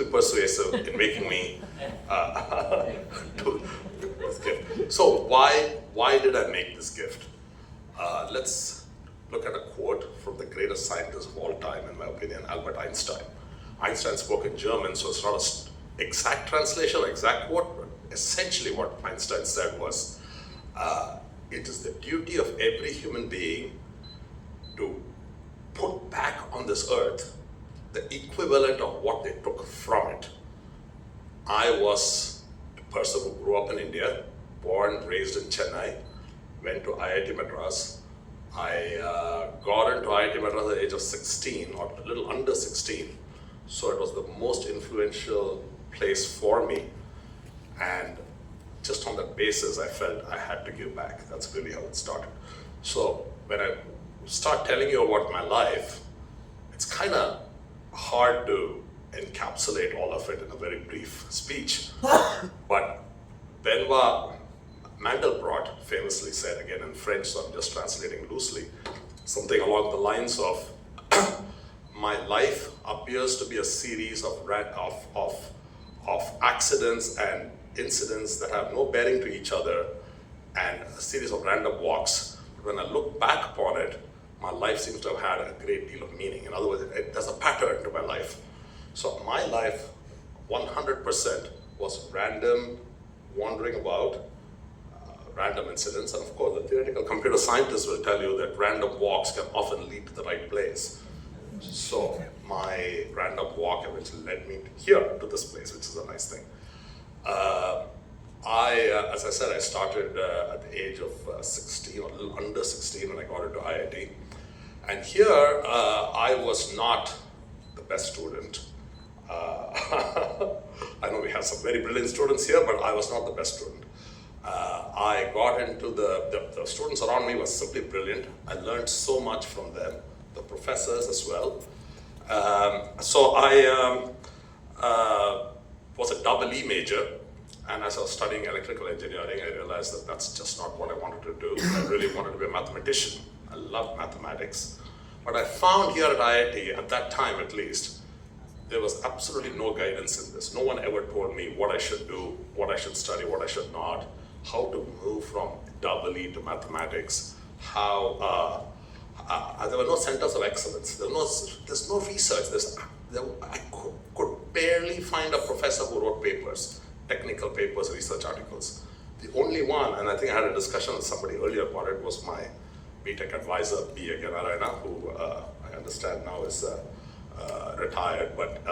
persuasive in making me do this gift. So why did I make this gift? Let's look at a quote from the greatest scientist of all time, in my opinion, Albert Einstein. Einstein spoke in German, so it's not an exact translation or exact quote, but essentially what Einstein said was, it is the duty of every human being to put back on this earth the equivalent of what they took from it. I was a person who grew up in India, born, raised in Chennai, went to IIT Madras. I got into IIT Madras at the age of 16, or a little under 16. So it was the most influential place for me. And just on that basis, I felt I had to give back. That's really how it started. So when I start telling you about my life, it's kind of hard to encapsulate all of it in a very brief speech. But Benoit Mandelbrot famously said, again in French, so I'm just translating loosely, something along the lines of, my life appears to be a series of accidents and incidents that have no bearing to each other, and a series of random walks. But when I look back upon it, my life seems to have had a great deal of meaning. In other words, there's a pattern to my life. So my life, 100%, was random, wandering about, random incidents. And of course, the theoretical computer scientists will tell you that random walks can often lead to the right place. So my random walk eventually led me here, to this place, which is a nice thing. As I said, I started at the age of 16, or a little under 16 when I got into IIT. And here, I was not the best student. I know we have some very brilliant students here, but I was not the best student. I got into the students around me were simply brilliant. I learned so much from them, the professors as well. So I was a double E major, and as I was studying electrical engineering, I realized that that's just not what I wanted to do. I really wanted to be a mathematician. I loved mathematics. But I found here at IIT, at that time at least, there was absolutely no guidance in this. No one ever told me what I should do, what I should study, what I should not, how to move from double E to mathematics, how, there were no centers of excellence. There's no research. I could barely find a professor who wrote papers, technical papers, research articles. The only one, and I think I had a discussion with somebody earlier about it, was my BTech advisor, B. Narayana, who I understand now is retired, but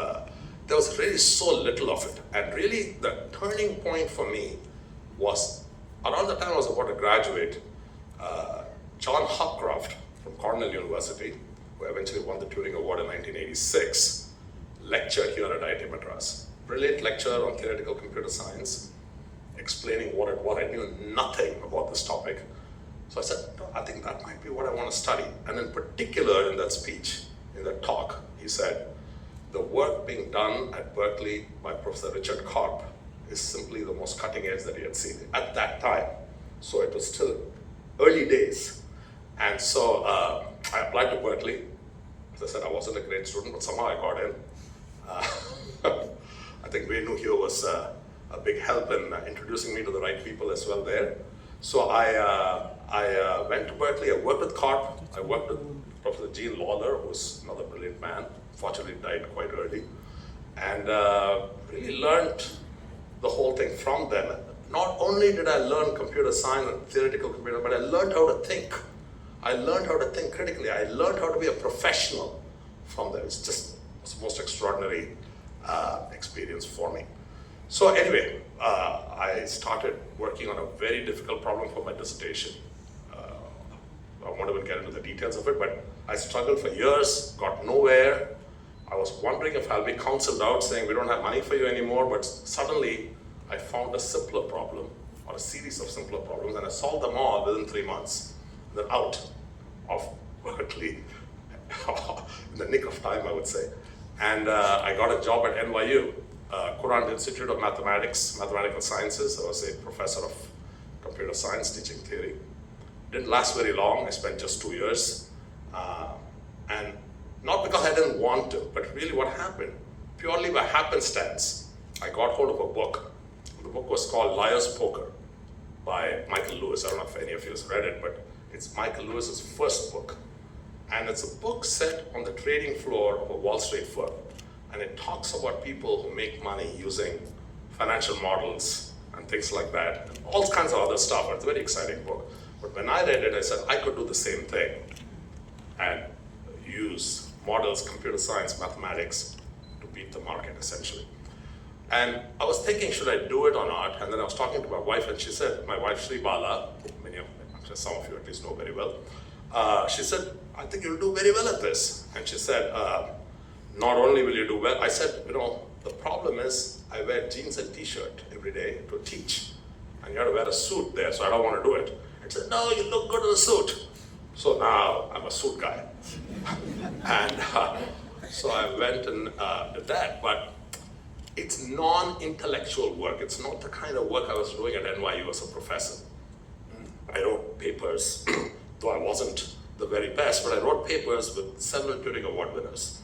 there was really so little of it. And really the turning point for me was, around the time I was about to graduate, John Hopcroft from Cornell University, who eventually won the Turing Award in 1986, lectured here at IIT Madras. Brilliant lecture on theoretical computer science, explaining what it was. I knew nothing about this topic. So I said, no, I think that might be what I want to study. And in particular, in that speech, in that talk, he said, the work being done at Berkeley by Professor Richard Karp is simply the most cutting edge that he had seen at that time. So it was still early days. And so I applied to Berkeley. As I said, I wasn't a great student, but somehow I got in. I think Venu here was a big help in introducing me to the right people as well there. So I went to Berkeley. I worked with Karp. I worked with Professor Gene Lawler, who was another brilliant man. Fortunately, died quite early. And really learned the whole thing from them. Not only did I learn computer science and theoretical computer, but I learned how to think. I learned how to think critically. I learned how to be a professional from them. It's the most extraordinary experience for me. So anyway, I started working on a very difficult problem for my dissertation. I won't even get into the details of it, but I struggled for years, got nowhere. I was wondering if I'll be counseled out saying we don't have money for you anymore, but suddenly I found a simpler problem, or a series of simpler problems, and I solved them all within 3 months. Then out of Berkeley, in the nick of time, I would say. And I got a job at NYU, Courant Institute of Mathematical Sciences. I was a professor of computer science, teaching theory. Didn't last very long. I spent just 2 years. And not because I didn't want to, but really what happened, purely by happenstance, I got hold of a book. The book was called Liar's Poker by Michael Lewis. I don't know if any of you have read it, but it's Michael Lewis's first book. And it's a book set on the trading floor of a Wall Street firm. And it talks about people who make money using financial models and things like that, and all kinds of other stuff. It's a very exciting book. But when I read it, I said I could do the same thing and use models, computer science, mathematics to beat the market, essentially. And I was thinking, should I do it or not? And then I was talking to my wife, and she said, my wife, Sri Bala, many of some of you at least know very well, she said, I think you'll do very well at this. And she said, not only will you do well, I said, the problem is I wear jeans and t-shirt every day to teach. And you have to wear a suit there, so I don't want to do it. And she said, no, you look good in a suit. So now I'm a suit guy. And so I went and did that. But it's non-intellectual work. It's not the kind of work I was doing at NYU as a professor. I wrote papers, though I wasn't the very best, but I wrote papers with several Turing Award winners.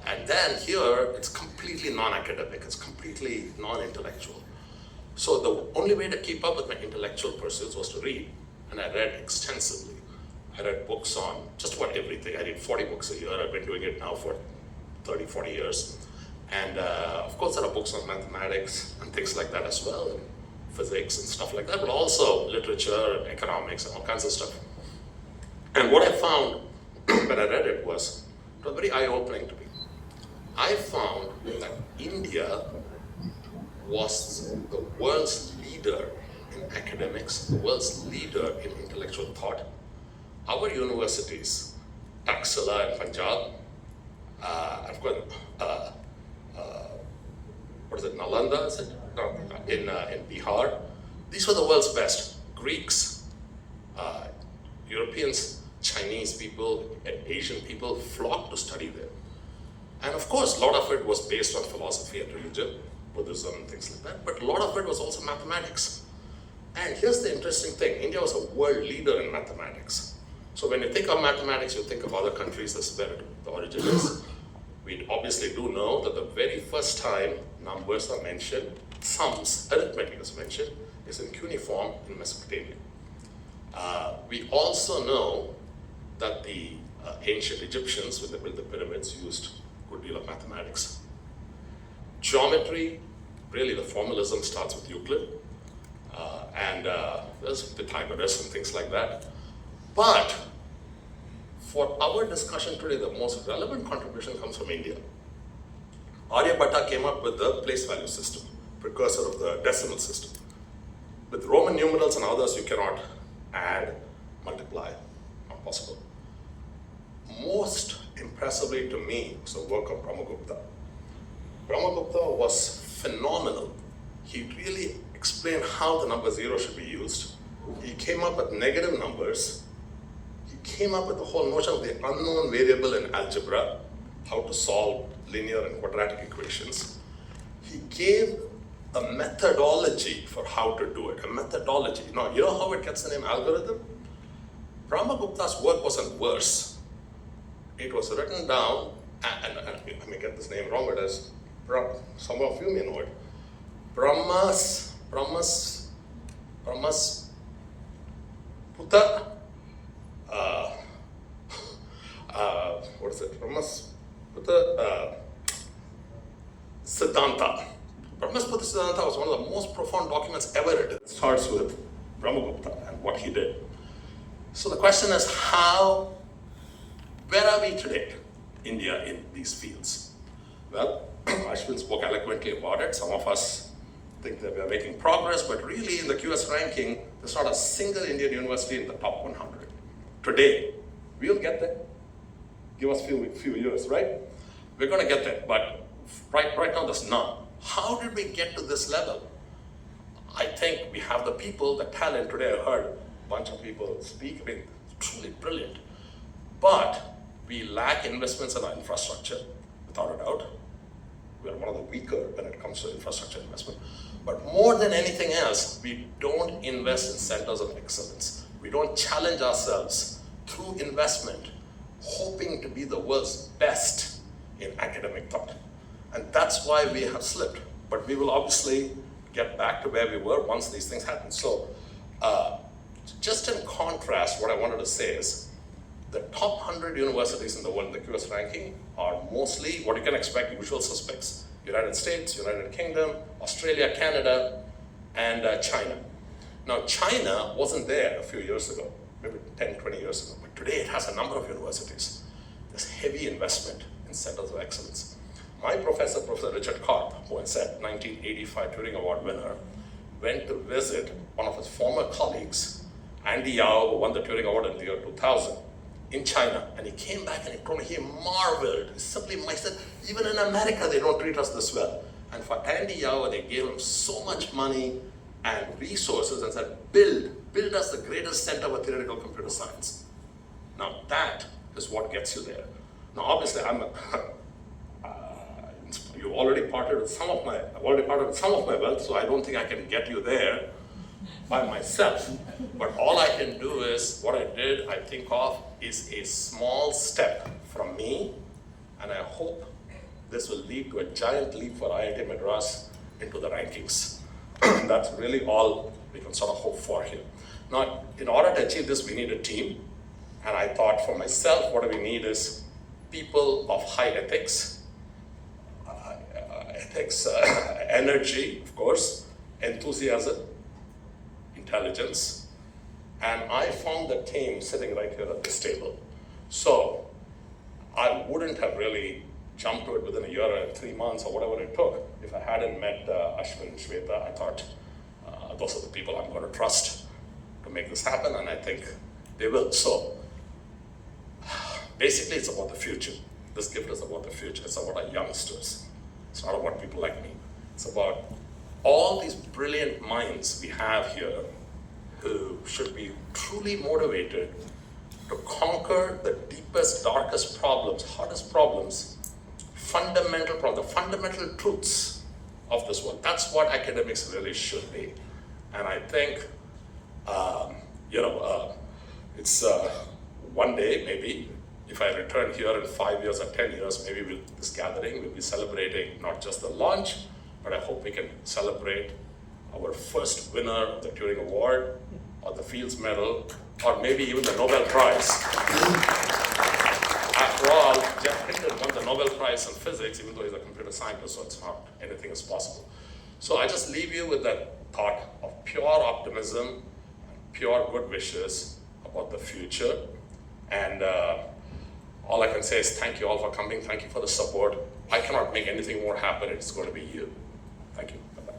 And then here, it's completely non-academic, it's completely non-intellectual. So the only way to keep up with my intellectual pursuits was to read, and I read extensively. I read books on just about everything. I read 40 books a year. I've been doing it now for 30, 40 years. And of course, there are books on mathematics and things like that as well, and physics and stuff like that, but also literature and economics and all kinds of stuff. And what I found when I read it was very eye-opening to me. I found that India was the world's leader in academics, the world's leader in intellectual thought. Our universities, Taxila in Punjab, I've got, Nalanda, is it? No, in Bihar. These were the world's best. Greeks, Europeans, Chinese people, and Asian people flocked to study there. And of course, a lot of it was based on philosophy and religion, Buddhism and things like that, but a lot of it was also mathematics. And here's the interesting thing, India was a world leader in mathematics. So when you think of mathematics, you think of other countries, that's where the origin is. We obviously do know that the very first time numbers are mentioned, sums, arithmetic is mentioned, is in cuneiform in Mesopotamia. We also know that the ancient Egyptians, when they built the pyramids, used a good deal of mathematics. Geometry, really the formalism starts with Euclid, and there's Pythagoras and things like that. But for our discussion today, the most relevant contribution comes from India. Aryabhatta came up with the place value system, precursor of the decimal system. With Roman numerals and others, you cannot add, multiply, not possible. Most impressively to me was the work of Brahmagupta. Brahmagupta was phenomenal. He really explained how the number 0 should be used. He came up with negative numbers. He came up with the whole notion of the unknown variable in algebra, how to solve linear and quadratic equations. He gave a methodology for how to do it, a methodology. Now, you know how it gets the name algorithm? Brahmagupta's work wasn't verse. It was written down, and I may get this name wrong, but as some of you may know it, Puta, what is it? Puta Siddhanta. Brahmasputra Siddhanta was one of the most profound documents ever written. It starts with Brahmagupta and what he did. So the question is where are we today, India, in these fields? Well, Ashwin spoke eloquently about it. Some of us think that we are making progress, but really in the QS ranking, there's not a single Indian university in the top 100. Today, we'll get there. Give us a few years, right? We're going to get there, but right now there's none. How did we get to this level? I think we have the people, the talent. Today I heard a bunch of people speak, I mean, truly brilliant. But we lack investments in our infrastructure, without a doubt. We're one of the weaker when it comes to infrastructure investment. But more than anything else, we don't invest in centers of excellence. We don't challenge ourselves through investment, hoping to be the world's best in academic thought. And that's why we have slipped. But we will obviously get back to where we were once these things happen. So just in contrast, what I wanted to say is the top 100 universities in the world in the QS ranking are mostly what you can expect, usual suspects. United States, United Kingdom, Australia, Canada, and China. Now, China wasn't there a few years ago, maybe 10, 20 years ago, but today it has a number of universities. There's heavy investment in centers of excellence. My professor, Professor Richard Karp, who I said 1985 Turing Award winner, went to visit one of his former colleagues, Andy Yao, who won the Turing Award in the year 2000, in China. And he came back and he told me he marveled. He simply said, even in America, they don't treat us this well. And for Andy Yao, they gave him so much money and resources and said, build us the greatest center for theoretical computer science. Now that is what gets you there. Now obviously you've already parted with some of my wealth, so I don't think I can get you there by myself. But all I can do is, what I did, I think of, is a small step from me, and I hope this will lead to a giant leap for IIT Madras into the rankings. That's really all we can sort of hope for here. Now, in order to achieve this, we need a team. And I thought for myself, what do we need is people of high ethics, energy, of course, enthusiasm, intelligence. And I found the team sitting right here at this table. So I wouldn't have really jumped to it within a year and 3 months or whatever it took if I hadn't met Ashwin and Shweta. I thought those are the people I'm going to trust to make this happen, and I think they will. So basically, it's about the future. This gift is about the future. It's about our youngsters. It's not about people like me. It's about all these brilliant minds we have here who should be truly motivated to conquer the deepest, darkest problems, hardest problems, the fundamental truths of this world. That's what academics really should be. And I think, it's one day, maybe, if I return here in 5 years or 10 years, maybe this gathering will be celebrating not just the launch, but I hope we can celebrate our first winner of the Turing Award, or the Fields Medal, or maybe even the Nobel Prize. After all, Jeff Hinton won the Nobel Prize in physics, even though he's a computer scientist, so it's not anything is possible. So I just leave you with that thought of pure optimism, and pure good wishes about the future. And all I can say is thank you all for coming. Thank you for the support. I cannot make anything more happen. It's going to be you. Thank you. Bye-bye.